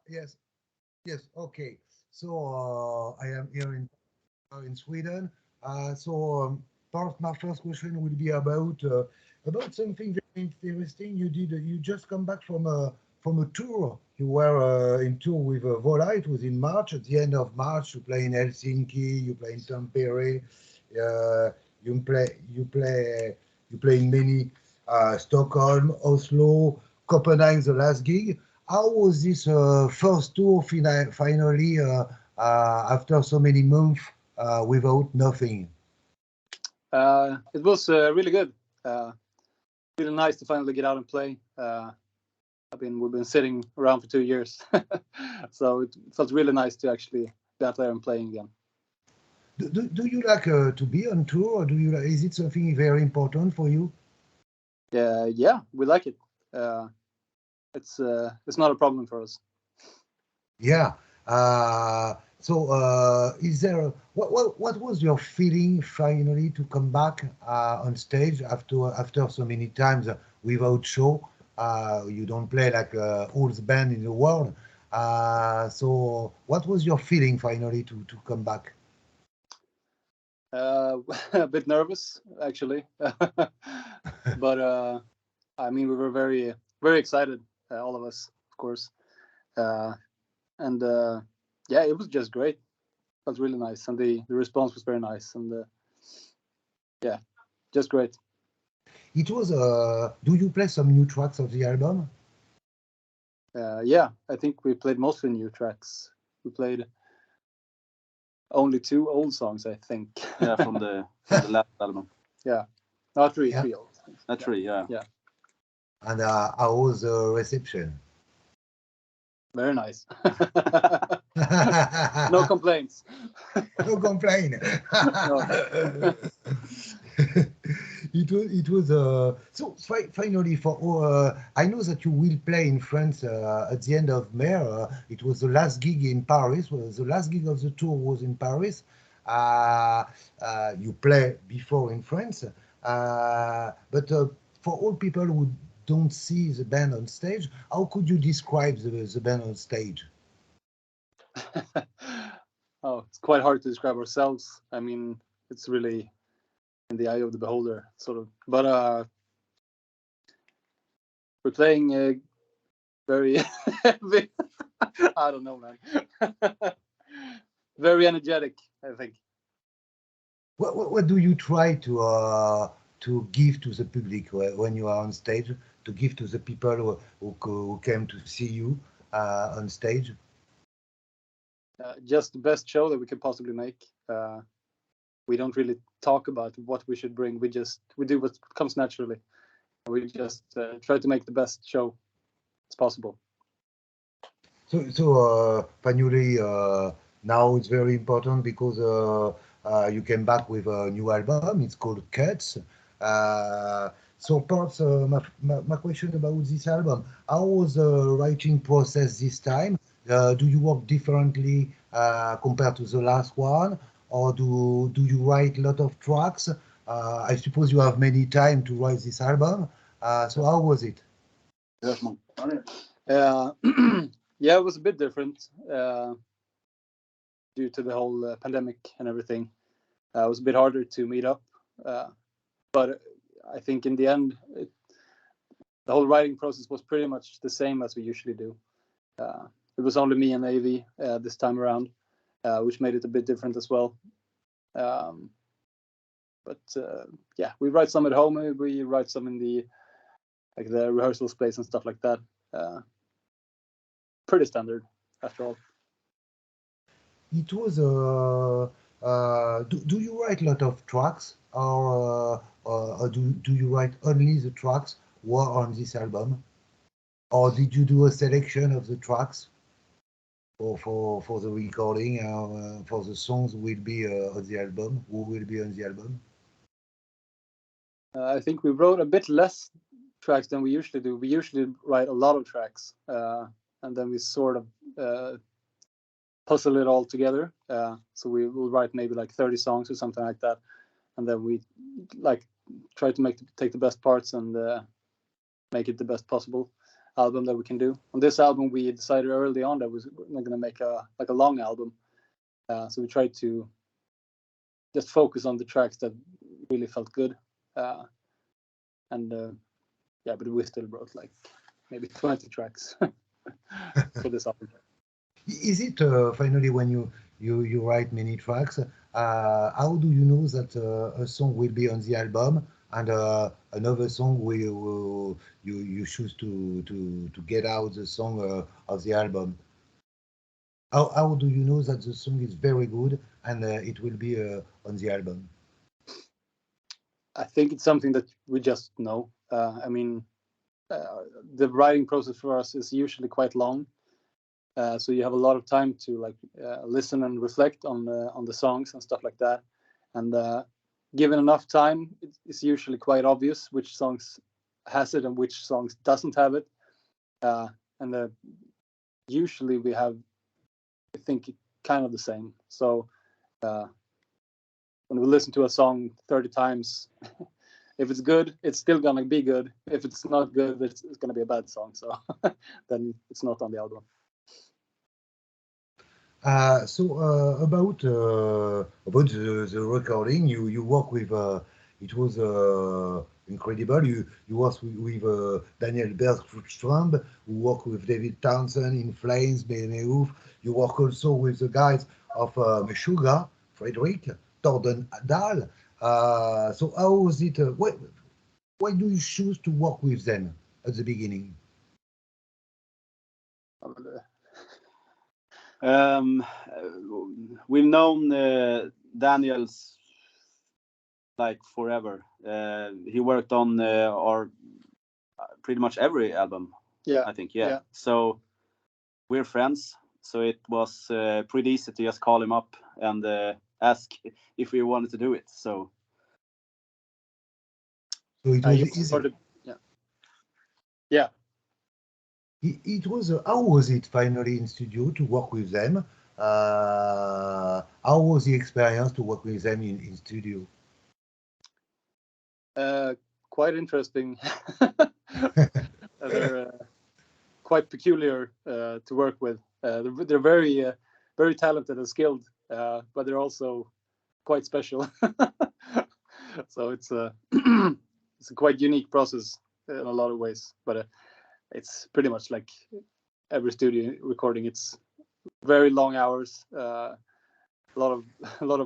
Yes, yes, okay. So I am here in Sweden. My first question will be about something very interesting. You just come back from a tour. You were in tour with Vola. It was in March. At the end of March, you play in Helsinki. You play in Tampere. Uh, you play in many Stockholm, Oslo, Copenhagen. The last gig. How was this first tour finally after so many months without nothing? It was really good. Really nice to finally get out and play. We've been sitting around for 2 years, so it felt really nice to actually be out there and playing again. Do you like to be on tour, or is it something very important for you? Yeah, we like it. It's not a problem for us. Yeah. Is there what was your feeling finally to come back on stage after so many times without show? You don't play like all the band in the world. So, what was your feeling finally to come back? A bit nervous actually, but we were very very excited, all of us, of course, and yeah, it was just great. It felt really nice, and the response was very nice, and yeah, just great. It was. Do you play some new tracks of the album? Yeah, I think we played mostly new tracks. We played only 2 old songs, I think. Yeah, from the last album. Yeah, not three, Yeah. 3 old. Not three, yeah. Yeah. And how was the reception? Very nice. No complaints. No complaint. No. Finally for I know that you will play in France at the end of May. It was the last gig in Paris. The last gig of the tour was in Paris. You play before in France, but for all people who don't see the band on stage, how could you describe the band on stage? Oh, it's quite hard to describe ourselves. It's really in the eye of the beholder, sort of. But we're playing very heavy. I don't know, man. Very energetic, I think. What do you try to give to the public when you are on stage? To give to the people who came to see you on stage? Just the best show that we could possibly make. We don't really talk about what we should bring. We do what comes naturally. We just try to make the best show as possible. Finally, now it's very important because you came back with a new album. It's called Cuts. Perhaps my question about this album: how was the writing process this time? Do you work differently compared to the last one, or do you write a lot of tracks? I suppose you have many time to write this album. So how was it? Yeah, it was a bit different due to the whole pandemic and everything. It was a bit harder to meet up, but I think in the end, the whole writing process was pretty much the same as we usually do. It was only me and AV this time around, which made it a bit different as well. Yeah, we write some at home. We write some in the rehearsal space and stuff like that. Pretty standard, after all. It was do you write a lot of tracks, or do you write only the tracks were on this album, or did you do a selection of the tracks for the recording, for the songs will be on the album? Who will be on the album? I think we wrote a bit less tracks than we usually do. We usually write a lot of tracks, and then we sort of puzzle it all together. So we will write maybe like 30 songs or something like that, and then we try to take the best parts and make it the best possible. album that we can do. On this album, we decided early on that we're not going to make a long album. So we tried to just focus on the tracks that really felt good. But we still wrote like maybe 20 tracks for this album. Is it finally when you write many tracks, how do you know that a song will be on the album and another song you choose to get out the song of the album? How do you know that the song is very good and it will be on the album? I think it's something that we just know. The writing process for us is usually quite long. So you have a lot of time to listen and reflect on the songs and stuff like that. And given enough time, it's usually quite obvious which songs has it and which songs doesn't have it. Usually we have, I think, kind of the same. So when we listen to a song 30 times, if it's good, it's still gonna be good. If it's not good, it's gonna be a bad song. So then it's not on the album. About the recording, you work with it was incredible. You worked with Daniel Bergstrand, who worked with Devin Townsend in Flames, Beaumont. You work also with the guys of Meshuggah, Fredrik Thordendal. So how was it? Why do you choose to work with them at the beginning? We've known Daniel's like forever. He worked on our pretty much every album. Yeah, I think. Yeah. So we're friends. So it was pretty easy to just call him up and ask if we wanted to do it. So it was easy. Yeah. It was. How was it finally in studio to work with them? How was the experience to work with them in studio? Quite interesting. They're quite peculiar to work with. They're very, very talented and skilled, but they're also quite special. So it's a quite unique process in a lot of ways. But it's pretty much like every studio recording. It's very long hours, a lot of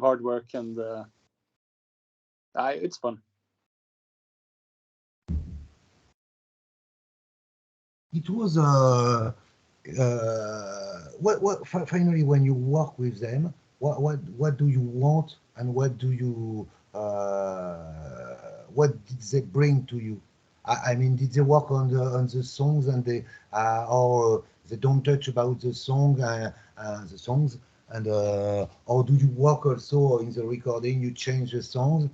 hard work, and it's fun. It was what finally when you work with them, what do you want and what did they bring to you? I mean, did they work on the songs and or they don't touch about the songs and or do you work also in the recording? You change the songs?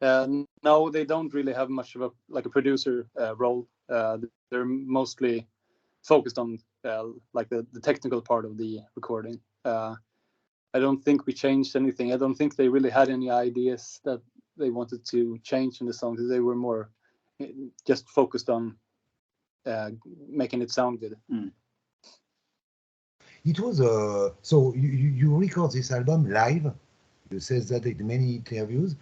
No, they don't really have much of a producer role. They're mostly focused on the technical part of the recording. I don't think we changed anything. I don't think they really had any ideas that they wanted to change in the songs. They were more just focused on making it sound good. It was so you record this album live. You said that in many interviews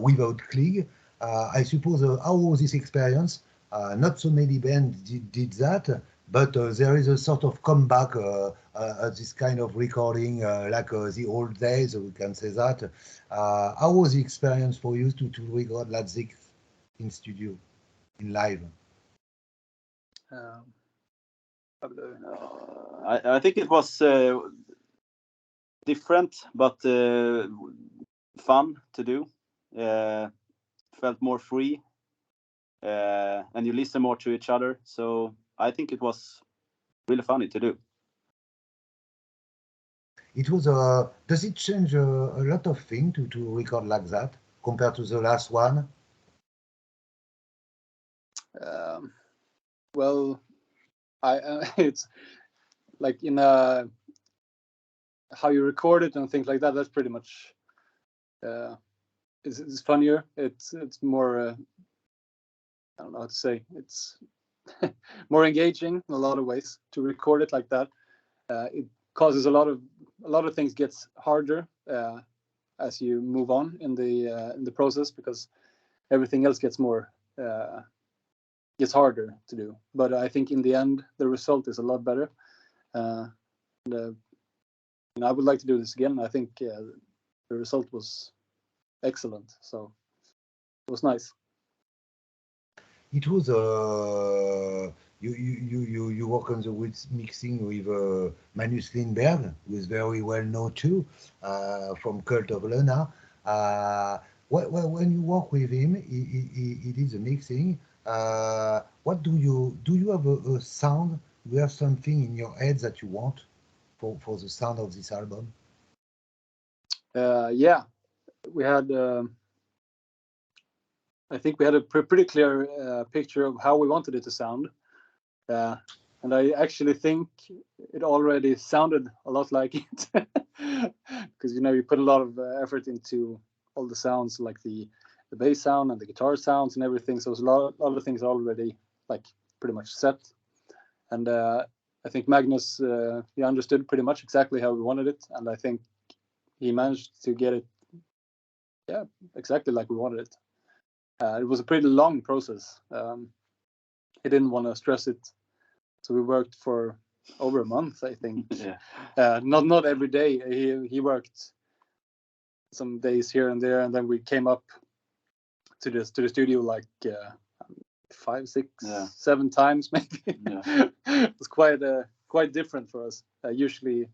without Klieg. I suppose how was this experience? Not so many bands did that, but there is a sort of comeback at this kind of recording, like the old days, we can say that. How was the experience for you to record like this in studio, in live? I think it was different, but fun to do. Felt more free, and you listen more to each other. So I think it was really funny to do. It was does it change a lot of things to record like that compared to the last one? Well, it's like in how you record it and things like that. That's pretty much it's funnier. It's more I don't know how to say, it's more engaging in a lot of ways to record it like that. It causes a lot of things gets harder as you move on in the process, because everything else gets more gets harder to do. But I think in the end the result is a lot better. And I would like to do this again. I think the result was excellent, so it was nice. It was you work on the mixing with Magnus Lindberg, who is very well known too, from Cult of Luna. When you work with him, he did the mixing. What do you have a sound? Do you have something in your head that you want for the sound of this album? Yeah, we had. I think we had a pretty clear picture of how we wanted it to sound. And I actually think it already sounded a lot like it, because you put a lot of effort into all the sounds, like the bass sound and the guitar sounds and everything. So it's a lot of things already like pretty much set. And I think Magnus he understood pretty much exactly how we wanted it, and I think he managed to get it, yeah, exactly like we wanted it. It was a pretty long process. He didn't want to stress it, so we worked for over a month, I think. Yeah. Not every day. He worked some days here and there, and then we came up to the studio like 5, 6, 7 times maybe. Yeah. It was quite different for us. Usually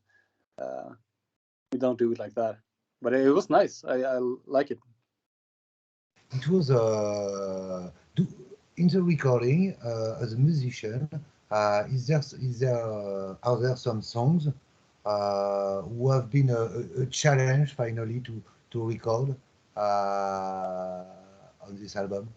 we don't do it like that, but it was nice. I like it. It was in the recording as a musician. Are there some songs who have been a challenge finally to record on this album?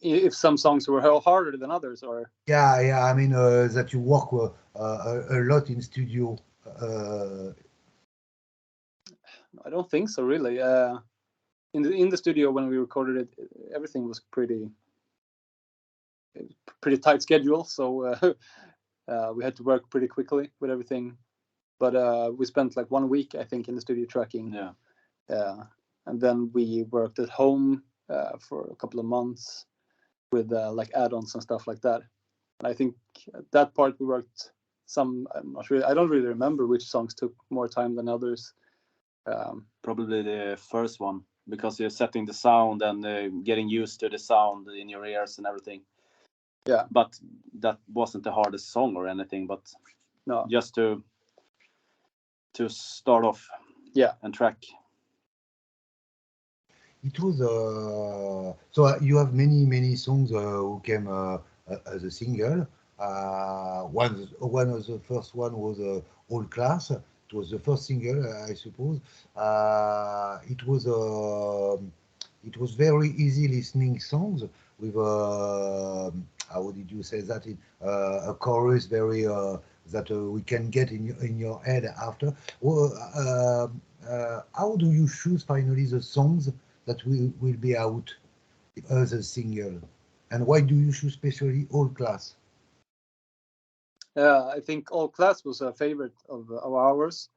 If some songs were harder than others, or yeah, I mean that you work a lot in studio. I don't think so, really. In the studio when we recorded it, everything was pretty tight schedule, so we had to work pretty quickly with everything. But we spent like 1 week, I think, in the studio tracking. Yeah. And then we worked at home for a couple of months with like add-ons and stuff like that. And I think at that part we worked some. I don't really remember which songs took more time than others. Probably the first one, because you're setting the sound and getting used to the sound in your ears and everything. Yeah. But that wasn't the hardest song or anything, but no, just to start off. Yeah. And track. It was so you have many songs who came as a single. One of the first one was All Class. It was the first single, I suppose. It was very easy listening songs with how did you say that? A chorus very that we can get in your head after. How do you choose finally the songs that will be out as a single, and why do you choose especially All Class? I think All Class was a favorite of ours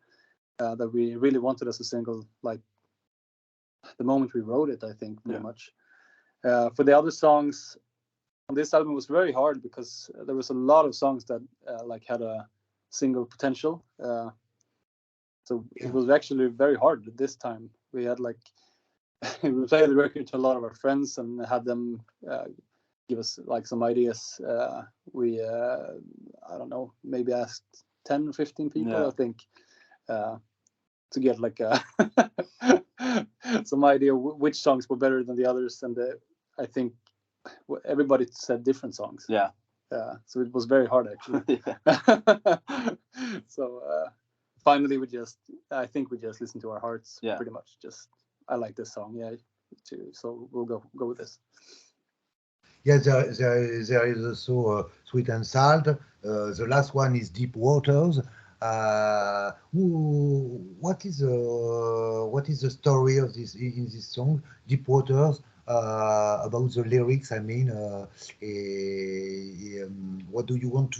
that we really wanted as a single, like the moment we wrote it, I think, pretty much. For the other songs on this album was very hard, because there was a lot of songs that like had a single potential. So it was actually very hard this time. We had like we played the record to a lot of our friends and had them give us like some ideas. We I don't know, maybe asked 10 or 15 people, I think, to get like some idea which songs were better than the others. And I think everybody said different songs. So it was very hard, actually. So finally I think we just listened to our hearts, pretty much. Just, I like this song, so we'll go with this. Yeah, there is also Sweet and Salt. The last one is Deep Waters. What is the story of this in this song, Deep Waters? about the lyrics. I mean, what do you want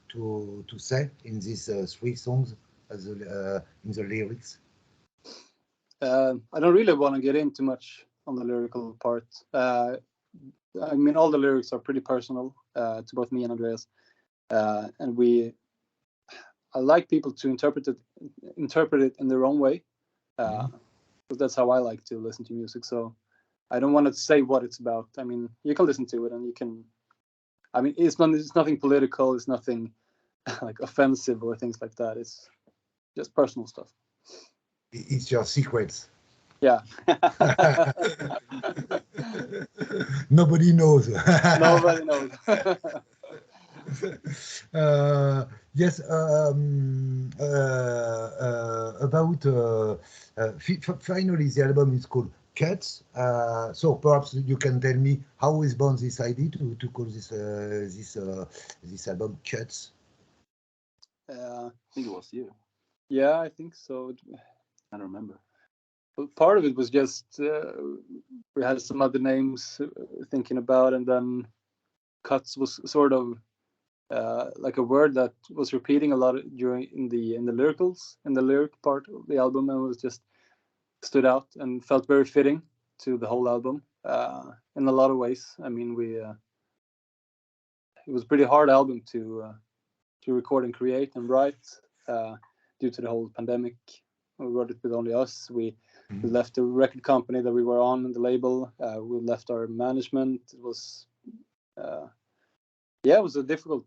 to say in these three songs in the lyrics? I don't really want to get into much on the lyrical part. I mean, all the lyrics are pretty personal to both me and Andreas, and I like people to interpret it in their own way, because that's how I like to listen to music. So I don't want to say what it's about. I mean, you can listen to it, and you can. I mean, it's nothing political. It's nothing like offensive or things like that. It's just personal stuff. It's your secrets. Yeah. Nobody knows. Nobody knows. Yes, about finally the album is called Cuts. So perhaps you can tell me how was born this idea to call this album Cuts. I think it was you. Yeah, I think so. I don't remember. Part of it was just we had some other names thinking about, and then Cuts was sort of like a word that was repeating a lot in the lyric part of the album, and it was just stood out and felt very fitting to the whole album in a lot of ways. I mean, it was a pretty hard album to record and create and write due to the whole pandemic. We wrote it with only us. We left the record company that we were on, the label. We left our management. It was it was a difficult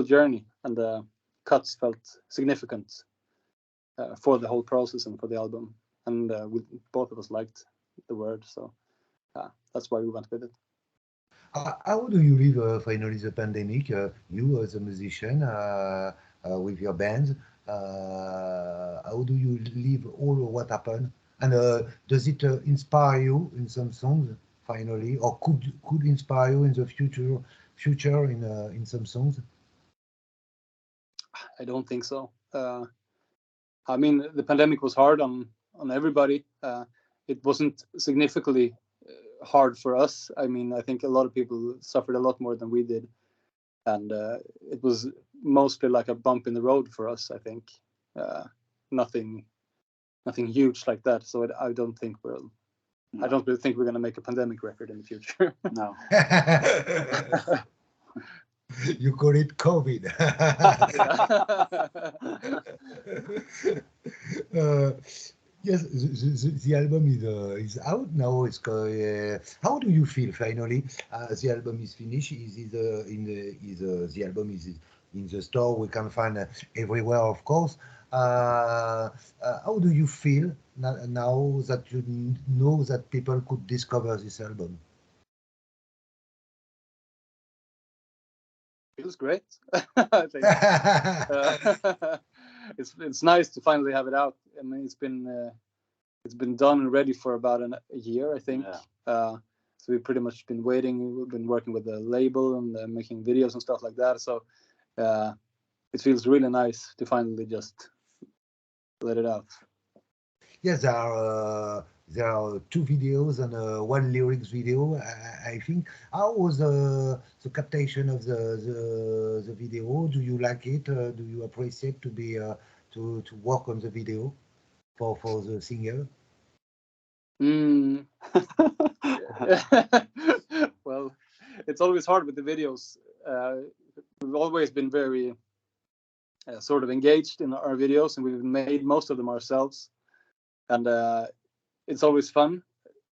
journey, and Cuts felt significant for the whole process and for the album. And both of us liked the word, so that's why we went with it. How do you live finally the pandemic? You as a musician with your band, how do you live all what happened? And does it inspire you in some songs finally, or could inspire you in the future in some songs? I don't think so. I mean, the pandemic was hard on everybody. It wasn't significantly hard for us. I mean, I think a lot of people suffered a lot more than we did, and it was mostly like a bump in the road for us. I think nothing huge like that. So I don't think I don't really think we're going to make a pandemic record in the future. No. You call it COVID. Yes, the album is out now. How do you feel finally? The album is finished. The album is in the store. We can find everywhere, of course. How do you feel now that you know that people could discover this album? Feels great. I think it's nice to finally have it out. I mean, it's been done and ready for about a year, I think. Yeah. So we've pretty much been waiting. We've been working with the label and making videos and stuff like that. So it feels really nice to finally just let it out. Yes, there are two videos and one lyrics video. I think. How was the captation of the video? Do you like it? Do you appreciate to work on the video for the singer? Well, it's always hard with the videos. We've always been very sort of engaged in our videos, and we've made most of them ourselves. And it's always fun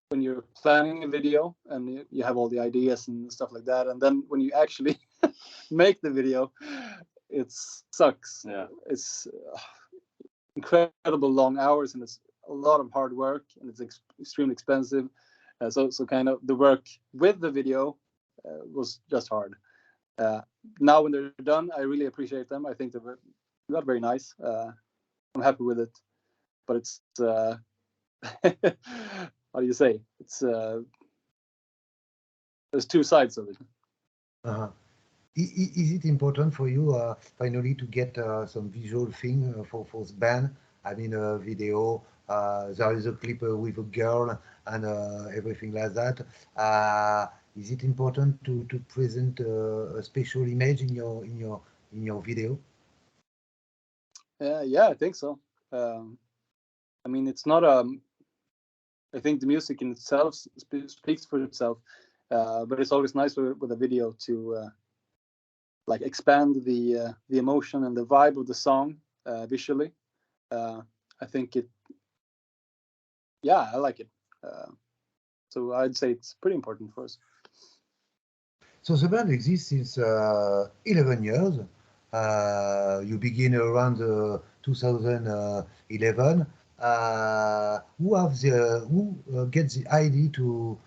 when you're planning a video and you have all the ideas and stuff like that. And then when you actually make the video, it sucks. Yeah. It's incredible long hours, and it's a lot of hard work, and it's extremely expensive. So kind of the work with the video was just hard. Now when they're done, I really appreciate them. I think they're not very nice. I'm happy with it, but it's how do you say? It's there's two sides of it. Uh-huh. Is it important for you finally to get some visual thing for the band? I mean, a video, There is a clip with a girl and everything like that. Is it important to present a special image in your video? Yeah, I think so. I mean, it's not I think the music in itself speaks for itself, but it's always nice with a video to like expand the emotion and the vibe of the song visually. I think I like it. So I'd say it's pretty important for us. So the band exists since 11 years. You begin around 2011. Who gets the idea to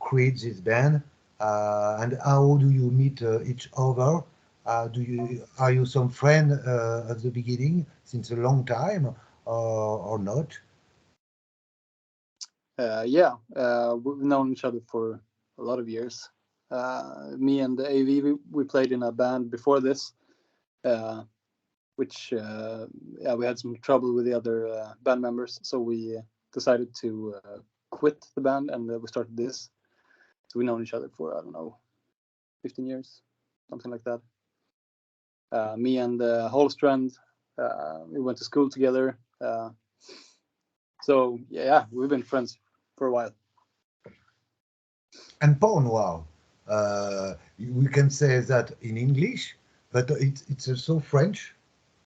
create this band, and how do you meet each other? Are you some friend at the beginning since a long time, or not? We've known each other for a lot of years. Me and the AW, we played in a band before this, which we had some trouble with the other band members, so we decided to quit the band, and we started this. So we've known each other for, I don't know, 15 years, something like that. Me and Hollstrand, we went to school together. So we've been friends for a while. And PORT NOIR, we can say that in English, but it's also French.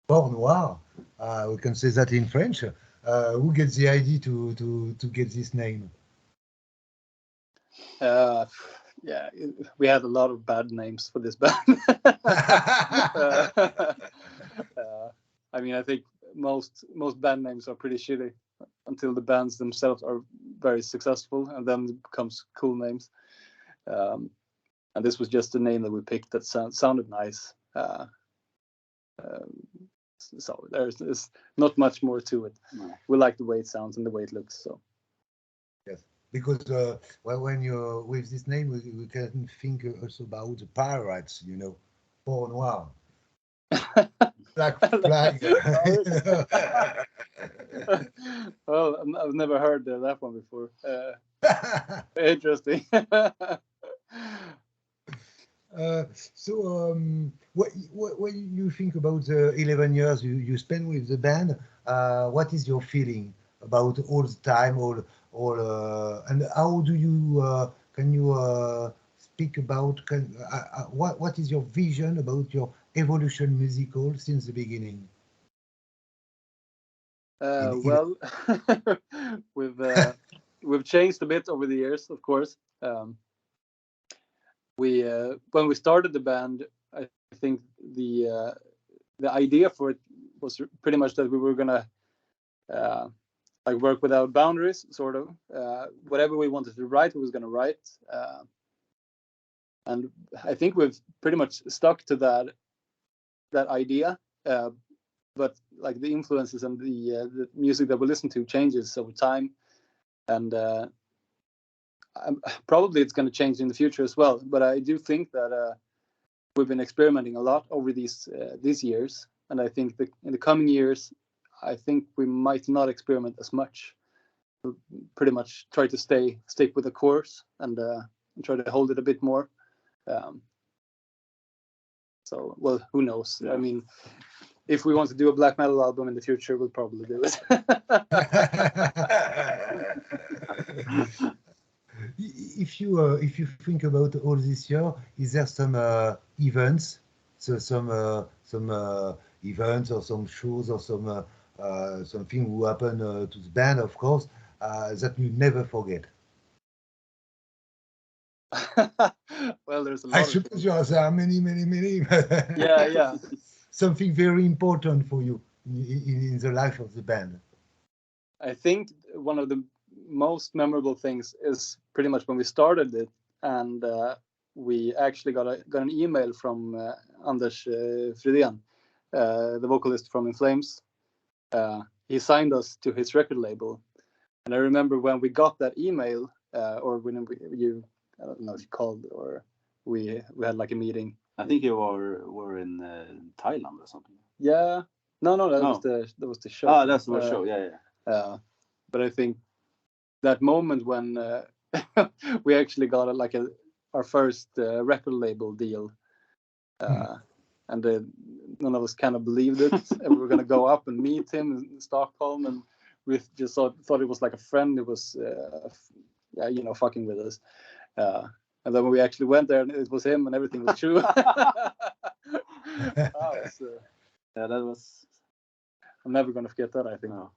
PORT NOIR, we can say that in French. Who gets the idea to get this name? We had a lot of bad names for this band. I mean, I think most band names are pretty shitty until the bands themselves are very successful, and then it becomes cool names. And this was just a name that we picked that sounded nice. So there's not much more to it. No. We like the way it sounds and the way it looks. So yes, because when you're with this name, we can think also about the pirates. PORT NOIR. Black flag. Well, I've never heard that one before. Interesting. What you think about the 11 years you spend with the band? What is your feeling about all the time, and how do you can you speak about what is your vision about your evolution musical since the beginning? Well, we've changed a bit over the years, of course. When we started the band, I think the idea for it was pretty much that we were gonna like work without boundaries, sort of. Whatever we wanted to write, we was gonna write, and I think we've pretty much stuck to that idea. But like the influences and the music that we listen to changes over time, and probably it's going to change in the future as well. But I do think that we've been experimenting a lot over these years, and I think that in the coming years, I think we might not experiment as much. We'll pretty much try to stick with the course and try to hold it a bit more. So, well, who knows? I mean, if we want to do a black metal album in the future, we'll probably do it. If you think about all this year, is there some events, some events or some shows or something who happen to the band, of course, that you never forget? Well, there's a lot. I suppose there are many. Yeah. Something very important for you in the life of the band. I think one of the most memorable things is pretty much when we started it, and we actually got an email from Anders Fridén, the vocalist from In Flames. He signed us to his record label, and I remember when we got that email, or when I don't know if you called or we had like a meeting. I think you were in Thailand or something. Yeah. No, that No. was the show. Ah, that's the show. Yeah. But I think that moment when we actually got our first record label deal, and none of us kind of believed it, and we were going to go up and meet him in Stockholm, and we just thought it was like a friend who was fucking with us, and then when we actually went there and it was him and everything was true. Yeah, that was. I'm never going to forget that, I think. No.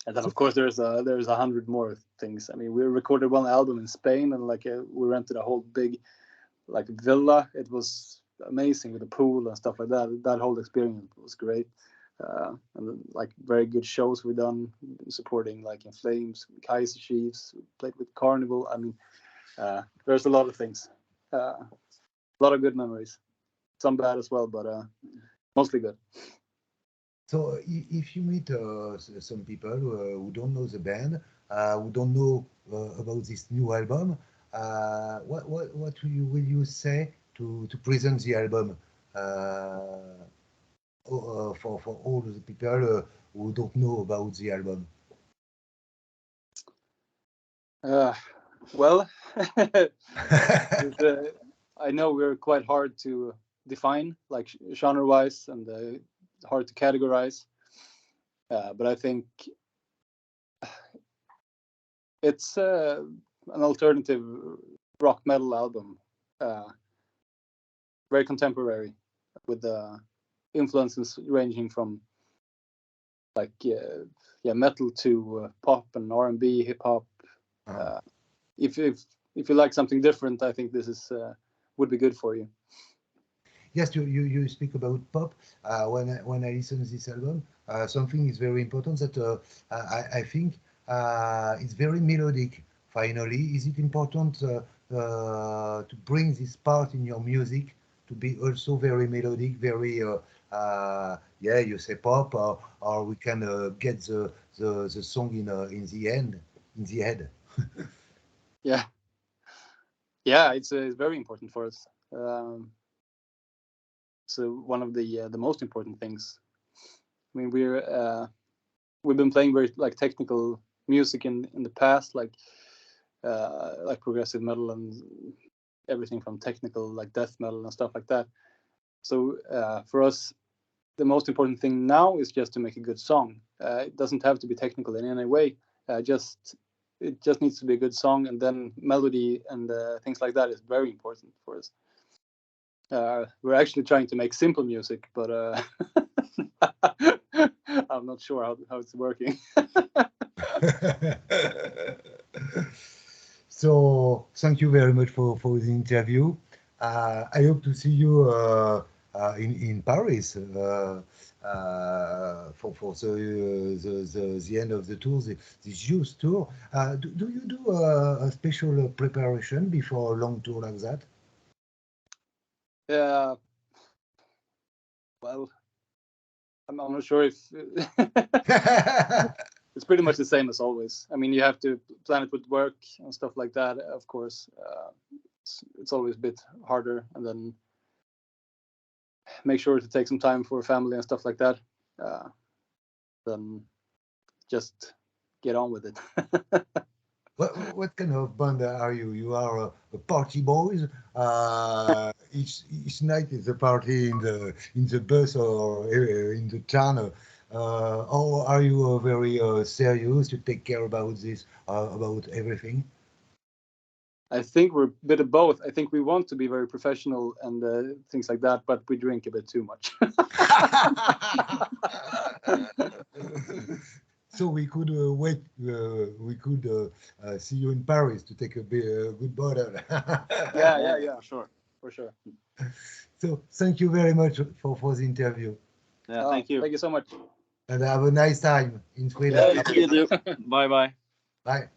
And then of course there's 100 more things. I mean, we recorded one album in Spain, and we rented a whole big villa. It was amazing with the pool and stuff like that. That whole experience was great, and very good shows we done supporting In Flames, Kaiser Chiefs. We played with Carnival. I mean, there's a lot of things, a lot of good memories, some bad as well, but mostly good. So if you meet some people who don't know the band, who don't know about this new album, what will you say to present the album for all the people who don't know about the album? Well, I know we're quite hard to define, genre-wise, and hard to categorize. But I think it's an alternative rock metal album, very contemporary, with influences ranging from metal to pop and R&B, hip hop. If you like something different, I think this is would be good for you. Yes, you speak about pop. When I listen to this album, something is very important that I think it's very melodic. Finally, is it important to bring this part in your music to be also very melodic, very you say pop, or we can get the song in the head. Yeah, it's very important for us. So one of the most important things. I mean, we've been playing very technical music in the past, like progressive metal and everything from technical death metal and stuff like that. So for us, the most important thing now is just to make a good song. It doesn't have to be technical in any way. It just needs to be a good song, and then melody and things like that is very important for us. We're actually trying to make simple music, but I'm not sure how it's working. So thank you very much for the interview. I hope to see you in Paris for the end of the tour, this youth tour. Do you do a special preparation before a long tour like that? Well, I'm not sure if it's pretty much the same as always. I mean, you have to plan it with work and stuff like that. Of course, it's always a bit harder, and then make sure to take some time for family and stuff like that. Then just get on with it. What kind of band are you? You are a party boys. Each night is a party in the bus or in the town. Or are you very serious to take care about this, about everything? I think we're a bit of both. I think we want to be very professional and things like that, but we drink a bit too much. So we could wait. We could see you in Paris to take a good bottle. Yeah, for sure. So thank you very much for the interview. Yeah, thank you. Thank you so much. And have a nice time in Sweden. Yeah, you too. Bye. Bye.